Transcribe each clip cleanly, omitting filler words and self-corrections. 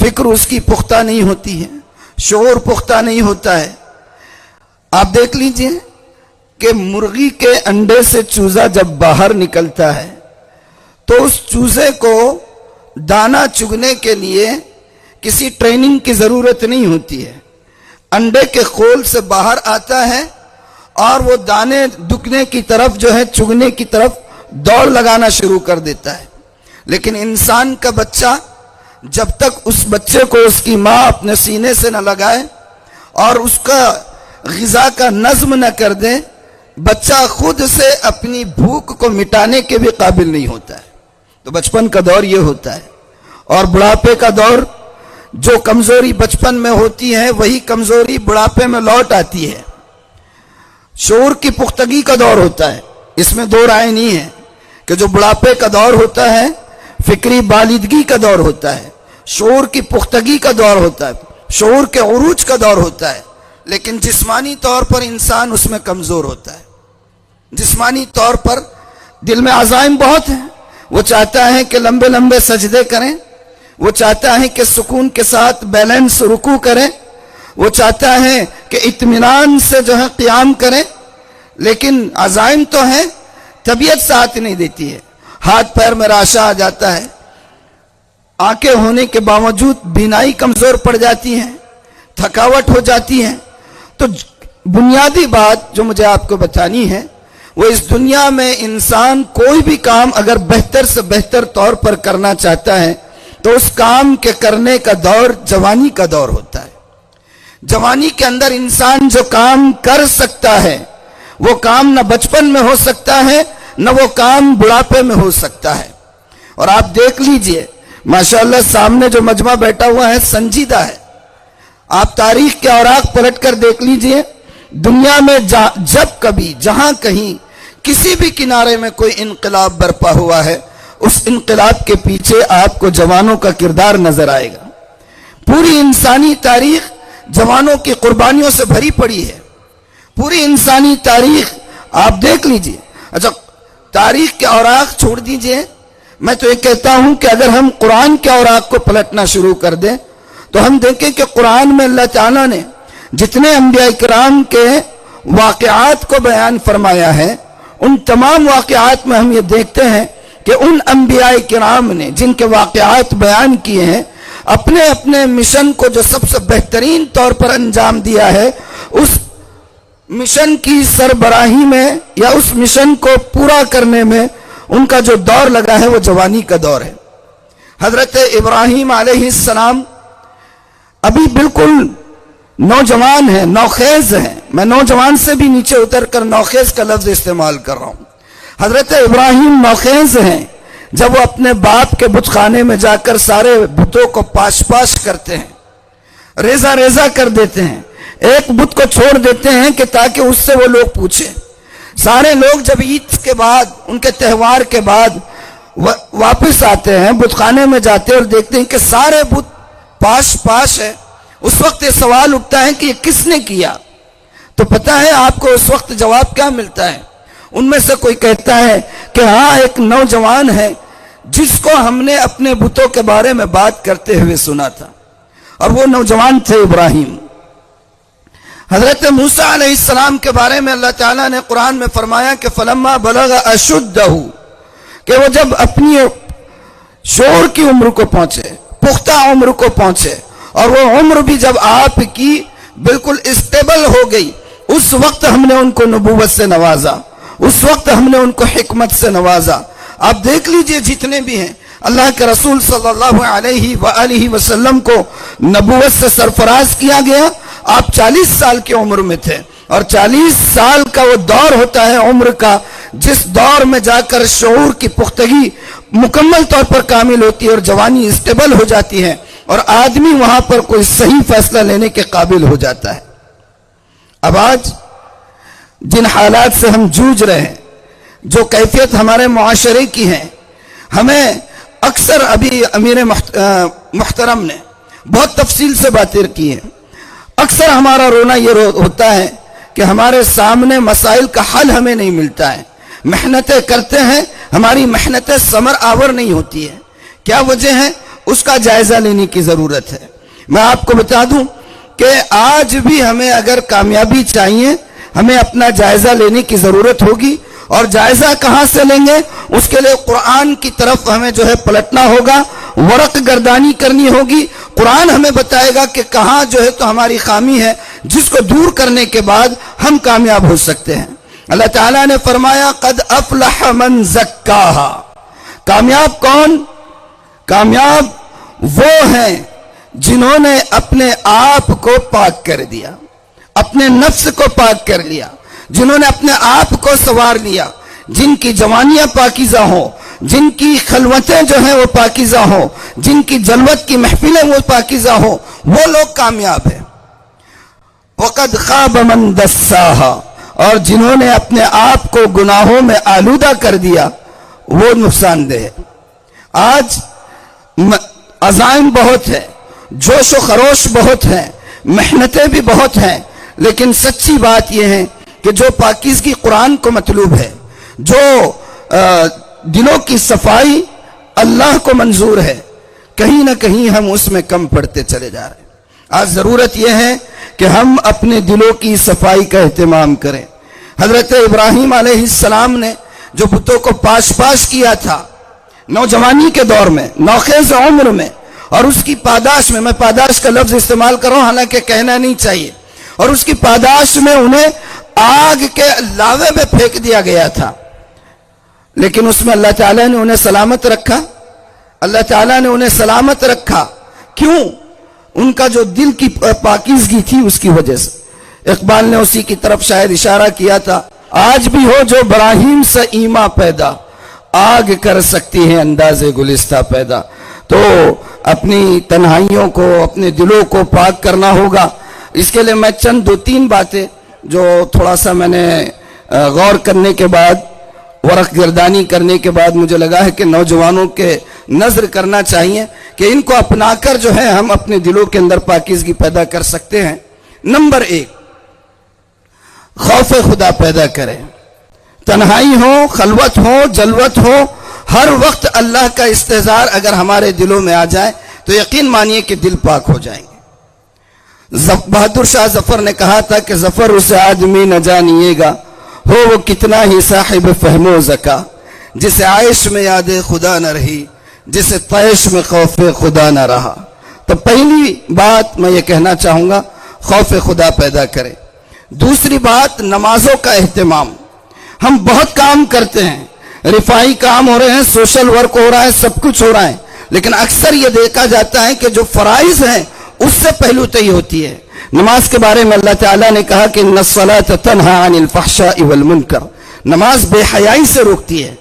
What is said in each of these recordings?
فکر اس کی پختہ نہیں ہوتی ہے، شعور پختہ نہیں ہوتا ہے۔ آپ دیکھ لیجئے کہ مرغی کے انڈے سے چوزا جب باہر نکلتا ہے تو اس چوزے کو دانہ چگنے کے لیے کسی ٹریننگ کی ضرورت نہیں ہوتی ہے، انڈے کے خول سے باہر آتا ہے اور وہ دانے دکنے کی طرف جو ہے چگنے کی طرف دوڑ لگانا شروع کر دیتا ہے۔ لیکن انسان کا بچہ جب تک اس بچے کو اس کی ماں اپنے سینے سے نہ لگائے اور اس کا غذا کا نظم نہ کر دے، بچہ خود سے اپنی بھوک کو مٹانے کے بھی قابل نہیں ہوتا ہے۔ تو بچپن کا دور یہ ہوتا ہے، اور بڑھاپے کا دور، جو کمزوری بچپن میں ہوتی ہے وہی کمزوری بڑھاپے میں لوٹ آتی ہے۔ شعور کی پختگی کا دور ہوتا ہے، اس میں دو رائے نہیں ہے کہ جو بڑھاپے کا دور ہوتا ہے فکری بالغگی کا دور ہوتا ہے، شعور کی پختگی کا دور ہوتا ہے، شعور کے عروج کا دور ہوتا ہے، لیکن جسمانی طور پر انسان اس میں کمزور ہوتا ہے۔ جسمانی طور پر دل میں عزائم بہت ہیں، وہ چاہتا ہے کہ لمبے لمبے سجدے کریں، وہ چاہتا ہے کہ سکون کے ساتھ بیلنس رکوع کریں، وہ چاہتا ہے کہ اطمینان سے جو ہے قیام کریں، لیکن عزائم تو ہیں، طبیعت ساتھ نہیں دیتی ہے، ہاتھ پیر میں راشا آ جاتا ہے، آنکھیں ہونے کے باوجود بینائی کمزور پڑ جاتی ہیں، تھکاوٹ ہو جاتی ہے۔ تو بنیادی بات جو مجھے آپ کو بتانی ہے وہ اس دنیا میں انسان کوئی بھی کام اگر بہتر سے بہتر طور پر کرنا چاہتا ہے تو اس کام کے کرنے کا دور جوانی کا دور ہوتا ہے۔ جوانی کے اندر انسان جو کام کر سکتا ہے وہ کام نہ بچپن میں ہو سکتا ہے نہ وہ کام بڑھاپے میں ہو سکتا ہے۔ اور آپ دیکھ لیجئے ماشاءاللہ سامنے جو مجمع بیٹھا ہوا ہے سنجیدہ ہے، آپ تاریخ کے اوراق پلٹ کر دیکھ لیجئے، دنیا میں جب کبھی جہاں کہیں کسی بھی کنارے میں کوئی انقلاب برپا ہوا ہے اس انقلاب کے پیچھے آپ کو جوانوں کا کردار نظر آئے گا۔ پوری انسانی تاریخ جوانوں کی قربانیوں سے بھری پڑی ہے، پوری انسانی تاریخ آپ دیکھ لیجئے۔ اچھا تاریخ کے اوراق چھوڑ دیجئے، میں تو یہ کہتا ہوں کہ اگر ہم قرآن کے اوراق کو پلٹنا شروع کر دیں تو ہم دیکھیں کہ قرآن میں اللہ تعالیٰ نے جتنے انبیاء کرام کے واقعات کو بیان فرمایا ہے ان تمام واقعات میں ہم یہ دیکھتے ہیں کہ ان انبیاء کرام نے جن کے واقعات بیان کیے ہیں اپنے اپنے مشن کو جو سب سے بہترین طور پر انجام دیا ہے، اس مشن کی سربراہی میں یا اس مشن کو پورا کرنے میں ان کا جو دور لگا ہے وہ جوانی کا دور ہے۔ حضرت ابراہیم علیہ السلام ابھی بالکل نوجوان ہیں، نوخیز ہیں، میں نوجوان سے بھی نیچے اتر کر نوخیز کا لفظ استعمال کر رہا ہوں۔ حضرت ابراہیم نوخیز ہیں جب وہ اپنے باپ کے بت خانے میں جا کر سارے بتوں کو پاش پاش کرتے ہیں، ریزہ ریزہ کر دیتے ہیں، ایک بت کو چھوڑ دیتے ہیں کہ تاکہ اس سے وہ لوگ پوچھیں۔ سارے لوگ جب عید کے بعد ان کے تہوار کے بعد واپس آتے ہیں بت خانے میں جاتے ہیں اور دیکھتے ہیں کہ سارے بت پاش پاش ہے، اس وقت یہ سوال اٹھتا ہے کہ یہ کس نے کیا؟ تو پتہ ہے آپ کو اس وقت جواب کیا ملتا ہے؟ ان میں سے کوئی کہتا ہے کہ ہاں ایک نوجوان ہے جس کو ہم نے اپنے بتوں کے بارے میں بات کرتے ہوئے سنا تھا، اور وہ نوجوان تھے ابراہیم۔ حضرت موسیٰ علیہ السلام کے بارے میں اللہ تعالیٰ نے قرآن میں فرمایا کہ فلما بلغ اشدہ، کہ وہ جب اپنی شعور کی عمر کو پہنچے، پختہ عمر کو پہنچے، اور وہ عمر بھی جب آپ کی بالکل اسٹیبل ہو گئی، اس وقت ہم نے ان کو نبوت سے نوازا، اس وقت ہم نے ان کو حکمت سے نوازا۔ آپ دیکھ لیجئے جتنے بھی ہیں اللہ کے رسول صلی اللہ علیہ وآلہ وسلم کو نبوت سے سرفراز کیا گیا، آپ 40 سال کی عمر میں تھے، اور 40 سال کا وہ دور ہوتا ہے عمر کا جس دور میں جا کر شعور کی پختگی مکمل طور پر کامل ہوتی ہے اور جوانی اسٹیبل ہو جاتی ہے، اور آدمی وہاں پر کوئی صحیح فیصلہ لینے کے قابل ہو جاتا ہے۔ اب آج جن حالات سے ہم جوجھ رہے ہیں، جو کیفیت ہمارے معاشرے کی ہے، ہمیں اکثر ابھی امیر محترم نے بہت تفصیل سے باتیں کی ہیں، اکثر ہمارا رونا یہ ہوتا ہے کہ ہمارے سامنے مسائل کا حل ہمیں نہیں ملتا ہے، محنتیں کرتے ہیں، ہماری محنتیں ثمر آور نہیں ہوتی ہے۔ کیا وجہ ہے؟ اس کا جائزہ لینے کی ضرورت ہے. میں آپ کو بتا دوں کہ آج بھی ہمیں اگر کامیابی چاہیے ہمیں اپنا جائزہ لینے کی ضرورت ہوگی. اور جائزہ کہاں سے لیں گے؟ اس کے لیے قرآن کی طرف ہمیں جو ہے پلٹنا ہوگا, ورق گردانی کرنی ہوگی. قرآن ہمیں بتائے گا کہ کہاں جو ہے تو ہماری خامی ہے جس کو دور کرنے کے بعد ہم کامیاب ہو سکتے ہیں. اللہ تعالیٰ نے فرمایا قد افلح من زکاہا. کامیاب کون؟ کامیاب وہ ہیں جنہوں نے اپنے آپ کو پاک کر دیا, اپنے نفس کو پاک کر لیا, جنہوں نے اپنے آپ کو سنوار لیا, جن کی جوانیاں پاکیزہ ہوں, جن کی خلوتیں جو ہیں وہ پاکیزہ ہوں, جن کی جلوت کی محفلیں وہ پاکیزہ ہوں, وہ لوگ کامیاب ہیں. وقد خاب من دساہا. اور جنہوں نے اپنے آپ کو گناہوں میں آلودہ کر دیا وہ نقصان دہ ہے. آج عزائم بہت ہے, جوش و خروش بہت ہیں, محنتیں بھی بہت ہیں, لیکن سچی بات یہ ہے کہ جو پاکیزگی قرآن کو مطلوب ہے, جو دلوں کی صفائی اللہ کو منظور ہے, کہیں نہ کہیں ہم اس میں کم پڑتے چلے جا رہے ہیں. آج ضرورت یہ ہے کہ ہم اپنے دلوں کی صفائی کا اہتمام کریں. حضرت ابراہیم علیہ السلام نے جو بتوں کو پاش کیا تھا نوجوانی کے دور میں, نوخیز عمر میں, اور اس کی پاداش میں, میں پاداش کا لفظ استعمال کروں حالانکہ کہنا نہیں چاہیے, اور اس کی پاداش میں انہیں آگ کے لاوے میں پھینک دیا گیا تھا, لیکن اس میں اللہ تعالیٰ نے انہیں سلامت رکھا. اللہ تعالیٰ نے انہیں سلامت رکھا. کیوں؟ ان کا جو دل کی پاکیزگی تھی اس کی وجہ سے. اقبال نے اسی کی طرف شاید اشارہ کیا تھا, آج بھی ہو جو براہیم سے ایما پیدا, آگ کر سکتی ہے انداز گلستہ پیدا. تو اپنی تنہائیوں کو, اپنے دلوں کو پاک کرنا ہوگا. اس کے لیے میں چند 2-3 باتیں جو تھوڑا سا میں نے غور کرنے کے بعد, ورق گردانی کرنے کے بعد مجھے لگا ہے کہ نوجوانوں کے نظر کرنا چاہیے کہ ان کو اپنا کر جو ہے ہم اپنے دلوں کے اندر پاکیزگی پیدا کر سکتے ہیں. نمبر 1, خوف خدا پیدا کریں. تنہائی ہو, خلوت ہو, جلوت ہو, ہر وقت اللہ کا استحضار اگر ہمارے دلوں میں آ جائے تو یقین مانیے کہ دل پاک ہو جائیں گے. بہادر شاہ ظفر نے کہا تھا کہ ظفر اسے آدمی نہ جانیے گا, ہو وہ کتنا ہی صاحب فہم و ذکا, جسے عائش میں یاد خدا نہ رہی, جسے طیش میں خوف خدا نہ رہا. تو پہلی بات میں یہ کہنا چاہوں گا, خوف خدا پیدا کرے. دوسری بات, نمازوں کا اہتمام. ہم بہت کام کرتے ہیں, رفاہی کام ہو رہے ہیں, سوشل ورک ہو رہا ہے, سب کچھ ہو رہا ہے, لیکن اکثر یہ دیکھا جاتا ہے کہ جو فرائض ہیں اس سے پہلو طے ہوتی ہے. نماز کے بارے میں اللہ تعالیٰ نے کہا کہ ان الصلاۃ تنہی عن الفحشاء والمنکر. نماز بے حیائی سے روکتی ہے,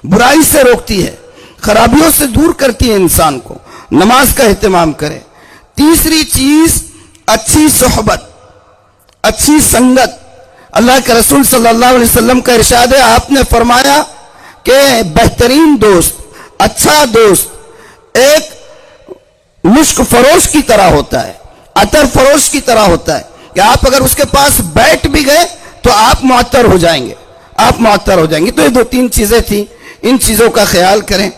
برائی سے روکتی ہے, خرابیوں سے دور کرتی ہے انسان کو. نماز کا اہتمام کرے. تیسری چیز, اچھی صحبت, اچھی سنگت. اللہ کے رسول صلی اللہ علیہ وسلم کا ارشاد ہے, آپ نے فرمایا کہ بہترین دوست, اچھا دوست ایک مشک فروش کی طرح ہوتا ہے, عطر فروش کی طرح ہوتا ہے, کہ آپ اگر اس کے پاس بیٹھ بھی گئے تو آپ معطر ہو جائیں گے, آپ معطر ہو جائیں گے. تو یہ 2-3 چیزیں تھیں, ان چیزوں کا خیال کریں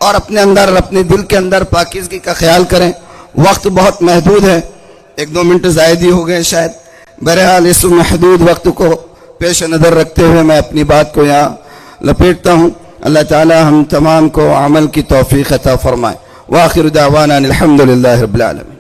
اور اپنے اندر, اپنے دل کے اندر پاکیزگی کا خیال کریں. وقت بہت محدود ہے, 1-2 منٹ زائد ہی ہو گئے شاید. بہرحال اس محدود وقت کو پیش نظر رکھتے ہوئے میں اپنی بات کو یہاں لپیٹتا ہوں. اللہ تعالی ہم تمام کو عمل کی توفیق عطا فرمائے. وآخر دعوانا الحمد للہ رب العالمین.